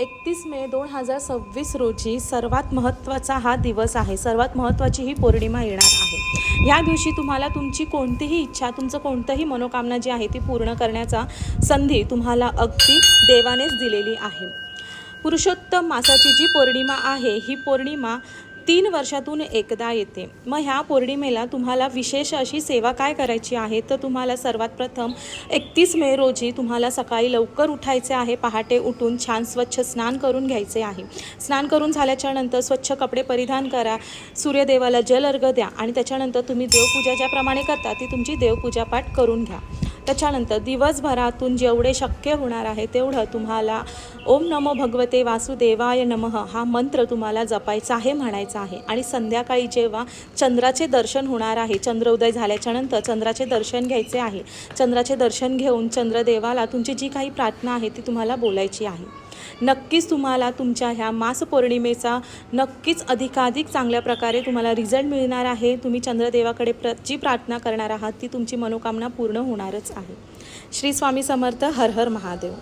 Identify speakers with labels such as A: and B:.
A: 31 मे 2026 रोजी सर्वात महत्त्वाचा हा दिवस आहे. सर्वात महत्त्वाची ही पौर्णिमा येणार आहे. या दिवशी तुम्हाला तुमची कोणतीही इच्छा, तुमचं कोणतंही मनोकामना जी आहे ती पूर्ण करण्याचा संधी तुम्हाला अगदी देवानेच दिलेली आहे. पुरुषोत्तम मासाची जी पौर्णिमा आहे, ही पौर्णिमा 3 वर्षातून एकदा येते. मग ह्या पौर्णिमेला तुम्हाला विशेष अशी सेवा काय करायची आहे, तर तुम्हाला सर्वात प्रथम 31 मे रोजी तुम्हाला सकाळी लवकर उठायचे आहे. पहाटे उठून छान स्वच्छ स्नान करून घ्यायचे आहे. स्नान करून झाल्याच्या नंतर स्वच्छ कपडे परिधान करा, सूर्यदेवाला जल अर्घ्य द्या आणि त्याच्यानंतर तुम्ही देवपूजा ज्याप्रमाणे करता ती तुमची देवपूजा पाठ करून घ्या. त्याच्यानंतर दिवसभरातून जेवढे शक्य होणार आहे तेवढं तुम्हाला ओम नमो भगवते वासुदेवाय नमः हा मंत्र तुम्हाला जपायचा आहे, म्हणायचा आहे. आणि संध्याकाळी जेव्हा चंद्राचे दर्शन होणार आहे, चंद्रोदय झाल्याच्या नंतर चंद्राचे दर्शन घ्यायचे आहे. चंद्राचे दर्शन घेऊन चंद्रदेवाला तुमची जी काही प्रार्थना आहे ती तुम्हाला बोलायची आहे. नक्कीच तुम्हाला तुमच्या ह्या मास पौर्णिमेचा नक्कीच अधिकाधिक चांगल्या प्रकारे तुम्हाला रिझल्ट मिळणार आहे. तुम्ही चंद्रदेवाकडे जी प्रार्थना करणार आहात ती तुमची मनोकामना पूर्ण होणारच आहे. श्री स्वामी समर्थ. हर हर महादेव.